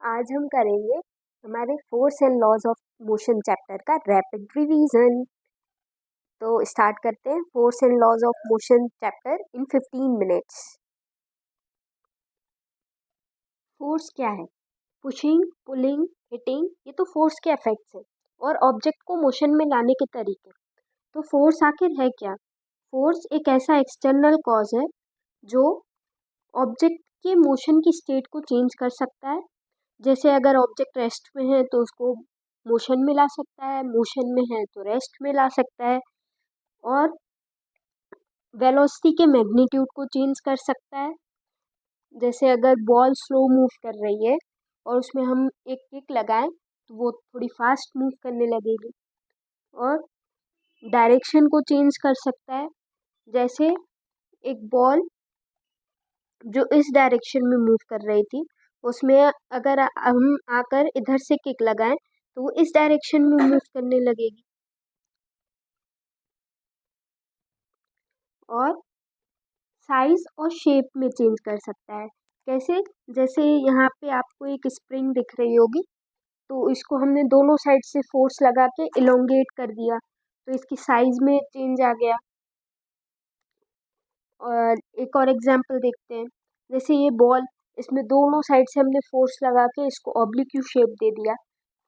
आज हम करेंगे हमारे force and laws of motion chapter का रैपिड रिवीजन। तो स्टार्ट करते हैं force and laws of motion chapter in 15 minutes. Force क्या है? पुशिंग, पुलिंग, हिटिंग, ये तो फोर्स के इफेक्ट्स हैं और ऑब्जेक्ट को मोशन में लाने के तरीके। तो फोर्स आखिर है क्या? फोर्स एक ऐसा एक्सटर्नल कॉज है जो ऑब्जेक्ट के मोशन की स्टेट को चेंज कर सकता है। जैसे अगर ऑब्जेक्ट रेस्ट में है तो उसको मोशन में ला सकता है, मोशन में है तो रेस्ट में ला सकता है, और वेलोसिटी के मैग्नीट्यूड को चेंज कर सकता है। जैसे अगर बॉल स्लो मूव कर रही है और उसमें हम एक किक लगाएं तो वो थोड़ी फास्ट मूव करने लगेगी, और डायरेक्शन को चेंज कर सकता है। जैसे एक बॉल जो इस डायरेक्शन में मूव कर रही थी, उसमें अगर हम आकर इधर से किक लगाएं तो वो इस डायरेक्शन में मूव करने लगेगी। और साइज और शेप में चेंज कर सकता है। कैसे? जैसे यहाँ पे आपको एक स्प्रिंग दिख रही होगी, तो इसको हमने दोनों साइड से फोर्स लगा के इलोंगेट कर दिया तो इसकी साइज में चेंज आ गया। और एक और एग्जांपल देखते हैं। जैसे ये बॉल, इसमें दोनों साइड से हमने फोर्स लगा के इसको ऑब्लिक शेप दे दिया।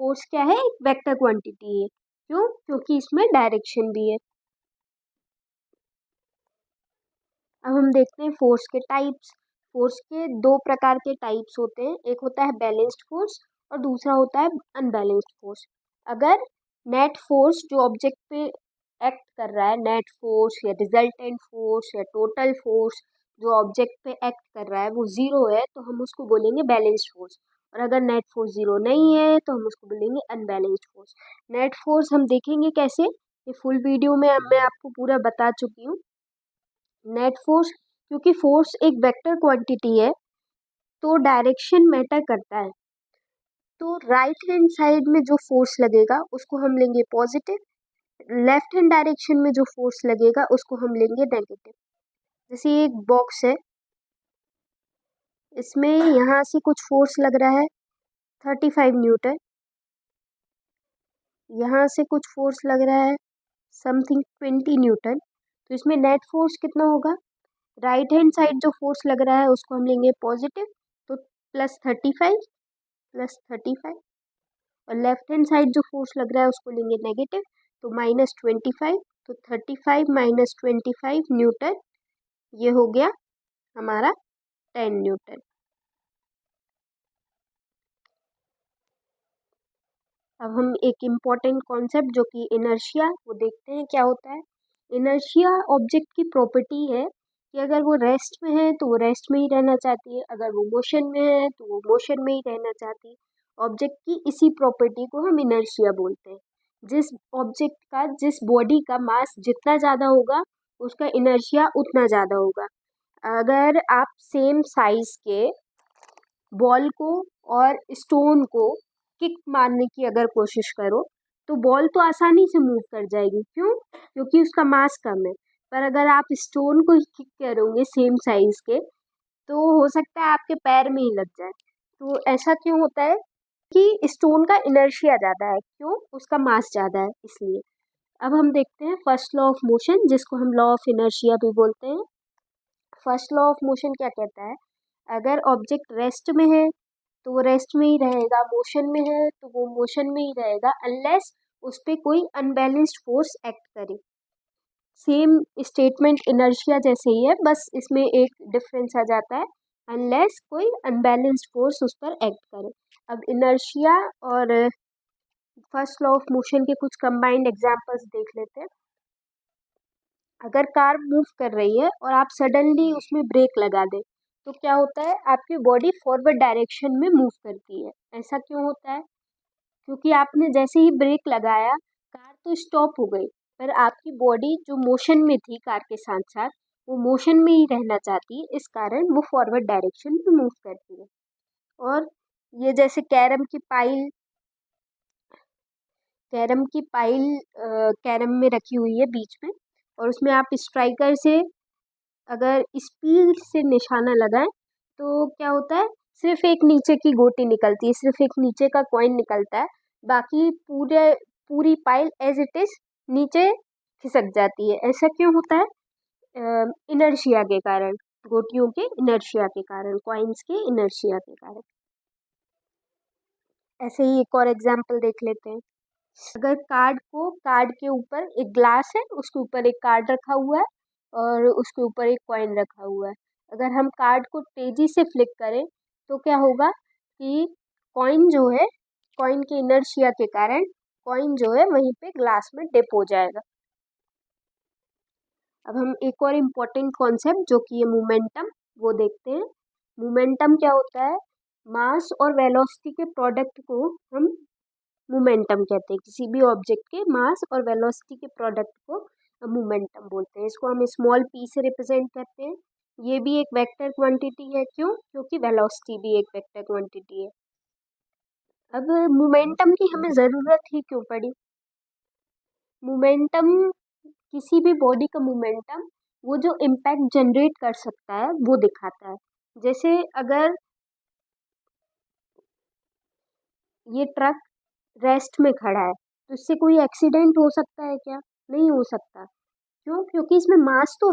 फोर्स क्या है? एक वेक्टर क्वांटिटी है। क्यों? क्योंकि इसमें डायरेक्शन भी है। अब हम देखते हैं फोर्स के टाइप्स। फोर्स के दो प्रकार के टाइप्स होते हैं, एक होता है बैलेंस्ड फोर्स और दूसरा होता है अनबैलेंस्ड फोर्स। अगर नेट फोर्स जो ऑब्जेक्ट पे एक्ट कर रहा है, नेट फोर्स या रिजल्टेंट फोर्स या टोटल फोर्स जो ऑब्जेक्ट पे एक्ट कर रहा है वो जीरो है तो हम उसको बोलेंगे बैलेंस्ड फोर्स। और अगर नेट फोर्स जीरो नहीं है तो हम उसको बोलेंगे अनबैलेंस्ड फोर्स। नेट फोर्स हम देखेंगे कैसे, ये फुल वीडियो में अब मैं आपको पूरा बता चुकी हूँ। नेट फोर्स, क्योंकि फोर्स एक वेक्टर क्वांटिटी है तो डायरेक्शन मैटर करता है। तो राइट हैंड साइड में जो फोर्स लगेगा उसको हम लेंगे पॉजिटिव, लेफ्ट हैंड डायरेक्शन में जो फोर्स लगेगा उसको हम लेंगे नेगेटिव। जैसे ये एक बॉक्स है, इसमें यहाँ से कुछ फोर्स लग रहा है 35 न्यूटन, यहाँ से कुछ फोर्स लग रहा है समथिंग 20 न्यूटन। तो इसमें नेट फोर्स कितना होगा? राइट हैंड साइड जो फोर्स लग रहा है उसको हम लेंगे पॉजिटिव, तो +35 और लेफ्ट हैंड साइड जो फोर्स लग रहा है उसको लेंगे नेगेटिव, तो -25। तो 35 - 25 न्यूटन, ये हो गया हमारा 10 न्यूटन। अब हम एक इम्पॉर्टेंट कॉन्सेप्ट जो कि इनर्शिया, वो देखते हैं क्या होता है। इनर्शिया ऑब्जेक्ट की प्रॉपर्टी है कि अगर वो रेस्ट में है तो वो रेस्ट में ही रहना चाहती है, अगर वो मोशन में है तो वो मोशन में ही रहना चाहती है। ऑब्जेक्ट की इसी प्रॉपर्टी को हम इनर्शिया बोलते हैं। जिस ऑब्जेक्ट का, जिस बॉडी का मास जितना ज़्यादा होगा उसका इनर्शिया उतना ज़्यादा होगा। अगर आप सेम साइज के बॉल को और स्टोन को किक मारने की अगर कोशिश करो तो बॉल तो आसानी से मूव कर जाएगी। क्यों? क्योंकि उसका मास कम है। पर अगर आप स्टोन को किक करोगे सेम साइज के तो हो सकता है आपके पैर में ही लग जाए। तो ऐसा क्यों होता है? कि स्टोन का इनर्शिया ज़्यादा है। क्यों? उसका मास ज़्यादा है, इसलिए। अब हम देखते हैं फर्स्ट लॉ ऑफ मोशन, जिसको हम लॉ ऑफ इनर्शिया भी बोलते हैं। फर्स्ट लॉ ऑफ मोशन क्या कहता है? अगर ऑब्जेक्ट रेस्ट में है तो वो रेस्ट में ही रहेगा, मोशन में है तो वो मोशन में ही रहेगा, अनलेस उस पर कोई अनबैलेंस्ड फोर्स एक्ट करे। सेम स्टेटमेंट इनर्शिया जैसे ही है, बस इसमें एक डिफरेंस आ जाता है, अनलेस कोई अनबैलेंस्ड फोर्स उस पर एक्ट करे। अब इनर्शिया और फर्स्ट लॉ ऑफ मोशन के कुछ कंबाइंड एग्जांपल्स देख लेते हैं। अगर कार मूव कर रही है और आप सडनली उसमें ब्रेक लगा दें तो क्या होता है? आपकी बॉडी फॉरवर्ड डायरेक्शन में मूव करती है। ऐसा क्यों होता है? क्योंकि आपने जैसे ही ब्रेक लगाया कार तो स्टॉप हो गई, पर आपकी बॉडी जो मोशन में थी कार के साथ साथ वो मोशन में ही रहना चाहती है, इस कारण वो फॉरवर्ड डायरेक्शन में मूव करती है। और ये जैसे कैरम की पाइल कैरम में रखी हुई है बीच में, और उसमें आप स्ट्राइकर से अगर स्पीड से निशाना लगाएं तो क्या होता है? सिर्फ एक नीचे की गोटी निकलती है, सिर्फ एक नीचे का कॉइन निकलता है, बाकी पूरी पाइल एज इट इज नीचे खिसक जाती है। ऐसा क्यों होता है? इनर्शिया के कारण, गोटियों के इनर्शिया के कारण, कॉइन्स के इनर्शिया के कारण। ऐसे ही एक और एग्जांपल देख लेते हैं। अगर कार्ड के ऊपर एक ग्लास है, उसके ऊपर एक कार्ड रखा हुआ है और उसके ऊपर एक कॉइन रखा हुआ है। अगर हम कार्ड को तेजी से फ्लिक करें तो क्या होगा कि कॉइन जो है, कॉइन के इनर्शिया के कारण कॉइन जो है वहीं पे ग्लास में डिप हो जाएगा। अब हम एक और इम्पोर्टेंट कॉन्सेप्ट जो कि है मोमेंटम, वो देखते हैं। मोमेंटम क्या होता है? मास और वेलोसिटी के प्रोडक्ट को हम मोमेंटम कहते हैं। किसी भी ऑब्जेक्ट के मास और वेलोसिटी के प्रोडक्ट को हम मोमेंटम बोलते हैं। इसको हम स्मॉल p से रिप्रेजेंट करते हैं। ये भी एक वेक्टर क्वांटिटी है। क्यों? क्योंकि वेलोसिटी भी एक वेक्टर क्वांटिटी है। अब मोमेंटम की हमें ज़रूरत ही क्यों पड़ी? मोमेंटम, किसी भी बॉडी का मोमेंटम वो जो इम्पैक्ट जनरेट कर सकता है वो दिखाता है। जैसे अगर ये ट्रक रेस्ट में खड़ा है तो इससे कोई एक्सीडेंट हो सकता है क्या? नहीं हो सकता। क्यों? क्योंकि इसमें मास तो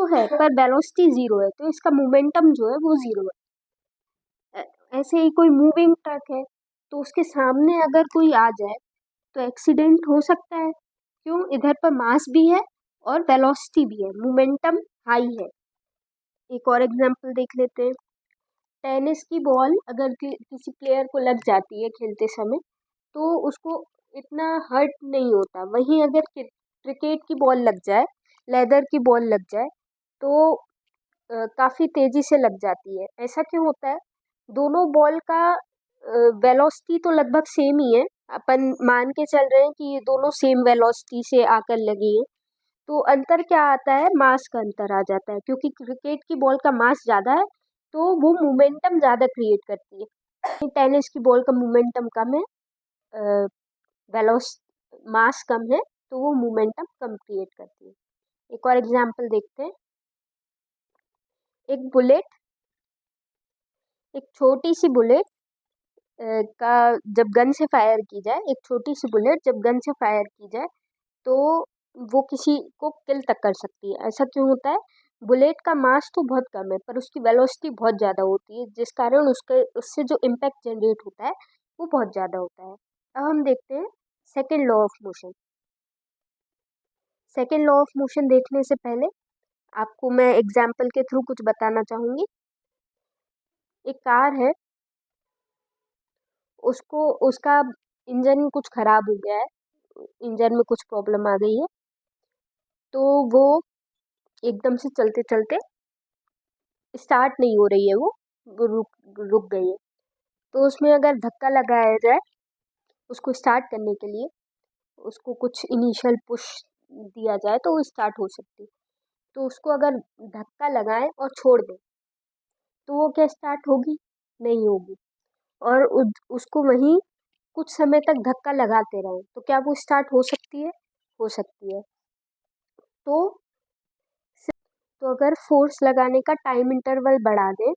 है पर वेलोसिटी जीरो है, तो इसका मोमेंटम जो है वो जीरो है। ऐसे ही कोई मूविंग ट्रक है तो उसके सामने अगर कोई आ जाए तो एक्सीडेंट हो सकता है। क्यों? इधर पर मास भी है और वेलोसिटी भी है, मोमेंटम हाई है। एक और एग्जांपल देख लेते हैं। टेनिस की बॉल अगर किसी प्लेयर को लग जाती है खेलते समय तो उसको इतना हर्ट नहीं होता। वहीं अगर क्रिकेट की बॉल लग जाए, लेदर की बॉल लग जाए तो काफ़ी तेज़ी से लग जाती है। ऐसा क्यों होता है? दोनों बॉल का वेलोसिटी तो लगभग सेम ही है। अपन मान के चल रहे हैं कि ये दोनों सेम वेलोसिटी से आकर लगी हैं। तो अंतर क्या आता है? मास का अंतर आ जाता है, क्योंकि क्रिकेट की बॉल का मास ज़्यादा है तो वो मोमेंटम ज़्यादा क्रिएट करती है। टेनिस की बॉल का मोमेंटम कम है, वेलोस मास कम है, तो वो मोमेंटम कम क्रिएट करती है। एक और एग्जांपल देखते हैं। एक बुलेट, एक छोटी सी बुलेट का जब गन से फायर की जाए, एक छोटी सी बुलेट जब गन से फायर की जाए तो वो किसी को किल तक कर सकती है। ऐसा क्यों होता है? बुलेट का मास तो बहुत कम है पर उसकी वेलोसिटी बहुत ज़्यादा होती है, जिस कारण उससे जो इम्पैक्ट जनरेट होता है वो बहुत ज़्यादा होता है। अब हम देखते हैं second law of motion. Second law of motion देखने से पहले आपको मैं एग्जाम्पल के थ्रू कुछ बताना चाहूँगी। एक कार है, उसको उसका इंजन कुछ खराब हो गया है, इंजन में कुछ प्रॉब्लम आ गई है, तो वो एकदम से चलते चलते स्टार्ट नहीं हो रही है, वो रुक रुक गई है। तो उसमें अगर धक्का लगाया जाए उसको स्टार्ट करने के लिए, उसको कुछ इनिशियल पुश दिया जाए तो वो स्टार्ट हो सकती है। तो उसको अगर धक्का लगाएं और छोड़ दें तो वो क्या स्टार्ट होगी? नहीं होगी। और उसको वहीं कुछ समय तक धक्का लगाते रहें तो क्या वो स्टार्ट हो सकती है? हो सकती है। तो अगर फोर्स लगाने का टाइम इंटरवल बढ़ा दें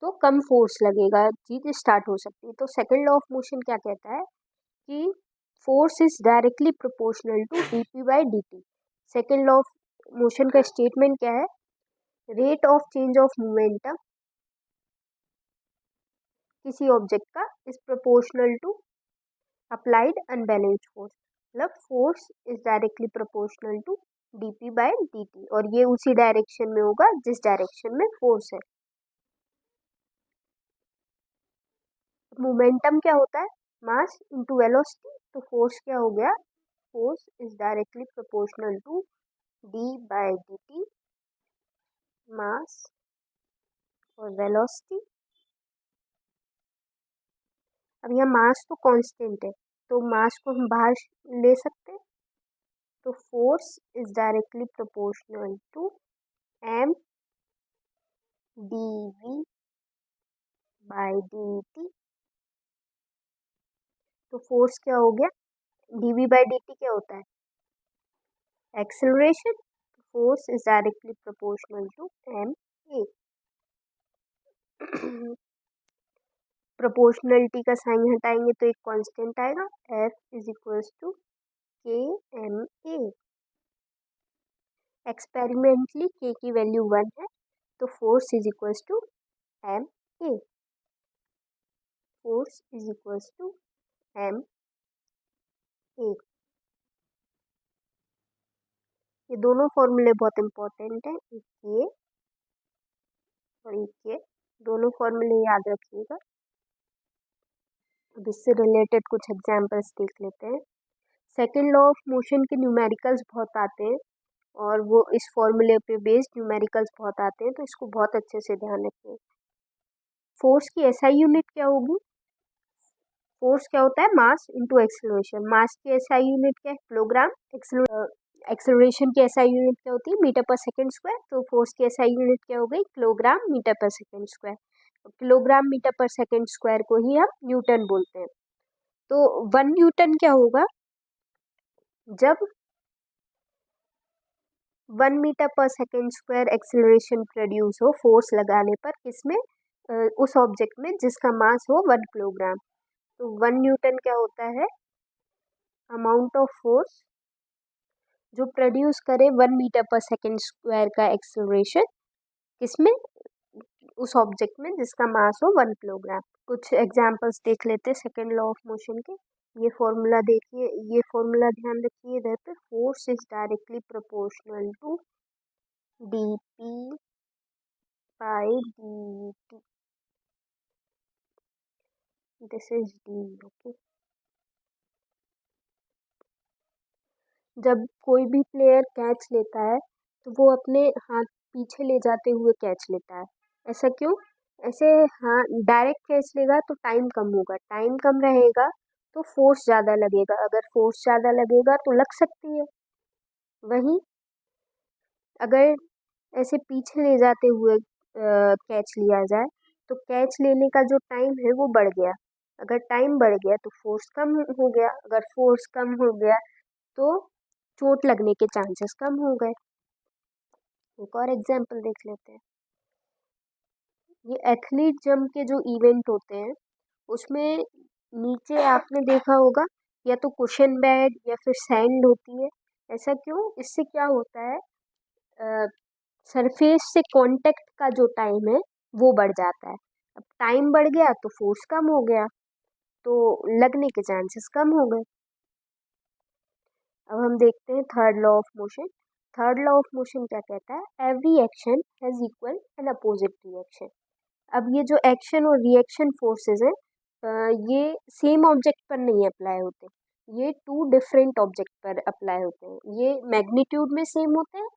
तो कम फोर्स लगेगा, चीज़ स्टार्ट हो सकती है। तो सेकंड लॉ ऑफ मोशन क्या कहता है कि force is directly proportional to dp by dt। Second law of motion का स्टेटमेंट क्या है? Rate of change of momentum किसी ऑब्जेक्ट का is proportional to applied unbalanced force. मतलब force is directly proportional to dp by dt, और ये उसी direction में होगा जिस डायरेक्शन में फोर्स है। मोमेंटम क्या होता है? Mass into velocity. तो फोर्स क्या हो गया? Force is directly proportional to d by dt, mass और वेलोसिटी। अब यहाँ मास तो कांस्टेंट है तो मास को हम बाहर ले सकते हैं। तो force is directly proportional to m dv by dt। तो फोर्स क्या हो गया? dv बाई dt क्या होता है? Acceleration. Force is directly proportional to m a। Proportionality का साइन हटाएंगे तो एक कांस्टेंट आएगा, F is equals to KMA। Experimentally K की वैल्यू 1 है, तो force is equals to MA। Force is equals to MA। ये दोनों फॉर्मूले बहुत इंपॉर्टेंट हैं, एक ये और एक ये, दोनों फॉर्मूले याद रखिएगा। अब इससे रिलेटेड कुछ एग्जांपल्स देख लेते हैं। सेकंड लॉ ऑफ मोशन के न्यूमेरिकल्स बहुत आते हैं और वो इस फॉर्मूले पे बेस्ड न्यूमेरिकल्स बहुत आते हैं, तो इसको बहुत अच्छे से ध्यान रखिए। फोर्स की SI यूनिट क्या होगी? फोर्स क्या होता है? Mass into acceleration. मास की SI यूनिट क्या है? किलोग्राम। एक्सेलरेशन की SI यूनिट क्या होती है? मीटर पर सेकेंड स्क्वायर। तो फोर्स की SI यूनिट क्या हो गई? किलोग्राम मीटर पर सेकेंड स्क्वायर। किलोग्राम मीटर पर सेकेंड स्क्वायर को ही हम न्यूटन बोलते हैं। तो 1 न्यूटन क्या होगा? जब 1 मीटर पर सेकेंड स्क्वायर एक्सेलरेशन प्रोड्यूस हो फोर्स लगाने पर, किसमें? उस ऑब्जेक्ट में जिसका मास हो 1 किलोग्राम। तो 1 न्यूटन क्या होता है? अमाउंट ऑफ फोर्स जो प्रोड्यूस करे 1 मीटर पर सेकेंड स्क्वायर का एक्सेलरेशन, किसमें? उस ऑब्जेक्ट में जिसका मास हो 1 किलोग्राम। कुछ एग्जांपल्स देख लेते हैं सेकेंड लॉ ऑफ मोशन के। ये फॉर्मूला देखिए, ये फॉर्मूला ध्यान रखिए इधर पे। Force is directly proportional to dp by dt। This is d। Okay. जब कोई भी प्लेयर कैच लेता है तो वो अपने हाथ पीछे ले जाते हुए कैच लेता है। ऐसा क्यों? ऐसे हाँ, डायरेक्ट कैच लेगा तो टाइम कम होगा, टाइम कम रहेगा तो फोर्स ज़्यादा लगेगा, अगर फोर्स ज़्यादा लगेगा तो लग सकती है। वहीं अगर ऐसे पीछे ले जाते हुए कैच लिया जाए तो कैच लेने का जो टाइम है वो बढ़ गया। अगर टाइम बढ़ गया तो फोर्स कम हो गया, अगर फोर्स कम हो गया तो चोट लगने के चांसेस कम हो गए। एक और एग्जांपल देख लेते हैं। ये एथलीट जंप के जो इवेंट होते हैं उसमें नीचे आपने देखा होगा या तो कुशन बेड या फिर सैंड होती है। ऐसा क्यों? इससे क्या होता है, सरफेस से कांटेक्ट का जो टाइम है वो बढ़ जाता है। अब टाइम बढ़ गया तो फोर्स कम हो गया, तो लगने के चांसेस कम हो गए। अब हम देखते हैं third law of motion. Third law of motion क्या कहता है? Every action has equal and opposite reaction. अब ये जो एक्शन और रिएक्शन फोर्सेस हैं, ये सेम ऑब्जेक्ट पर नहीं अप्लाई होते, ये टू डिफरेंट ऑब्जेक्ट पर अप्लाई होते हैं। ये मैग्नीट्यूड में सेम होते हैं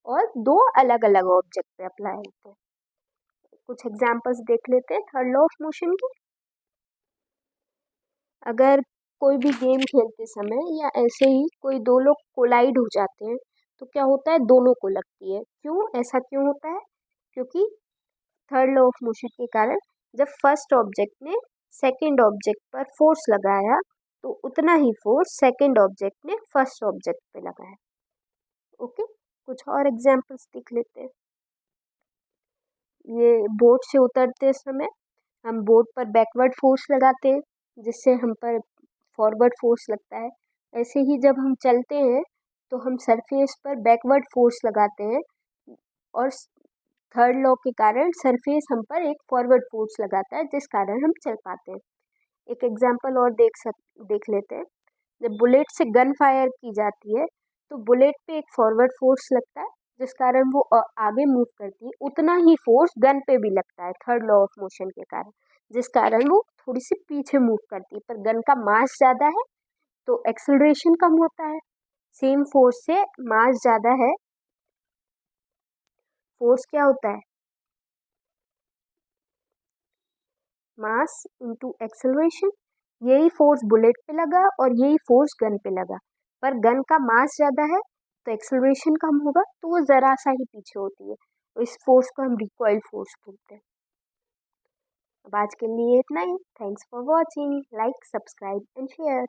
और दो अलग अलग ऑब्जेक्ट पे अप्लाई होते हैं। कुछ एग्जांपल्स देख लेते हैं थर्ड लॉ ऑफ मोशन की। अगर कोई भी गेम खेलते समय या ऐसे ही कोई दो लोग कोलाइड हो जाते हैं तो क्या होता है? दोनों को लगती है। क्यों? ऐसा क्यों होता है? क्योंकि थर्ड लॉ ऑफ मोशन के कारण जब फर्स्ट ऑब्जेक्ट ने सेकंड ऑब्जेक्ट पर फोर्स लगाया तो उतना ही फोर्स सेकंड ऑब्जेक्ट ने फर्स्ट ऑब्जेक्ट पे लगाया। ओके, कुछ और एग्जांपल्स देख लेते हैं। ये बोट से उतरते समय हम बोट पर बैकवर्ड फोर्स लगाते हैं जिससे हम पर फॉरवर्ड फोर्स लगता है। ऐसे ही जब हम चलते हैं तो हम सरफेस पर बैकवर्ड फोर्स लगाते हैं और थर्ड लॉ के कारण सरफेस हम पर एक फॉरवर्ड फोर्स लगाता है जिस कारण हम चल पाते हैं। एक एग्जांपल और देख लेते हैं। जब बुलेट से गन फायर की जाती है तो बुलेट पे एक फॉरवर्ड फोर्स लगता है जिस कारण वो आगे मूव करती है, उतना ही फोर्स गन पे भी लगता है थर्ड लॉ ऑफ मोशन के कारण, जिस कारण वो थोड़ी सी पीछे मूव करती है। पर गन का मास ज़्यादा है तो एक्सेलरेशन कम होता है। सेम फोर्स से मास ज़्यादा है, फोर्स क्या होता है? Mass into acceleration. यही फोर्स बुलेट पे लगा और यही फोर्स गन पे लगा, पर गन का मास ज़्यादा है तो एक्सेलरेशन कम होगा तो वो ज़रा सा ही पीछे होती है। तो इस फोर्स को हम रिकॉइल फोर्स बोलते हैं। अब आज के लिए इतना ही। Thanks for watching. Like, subscribe and share.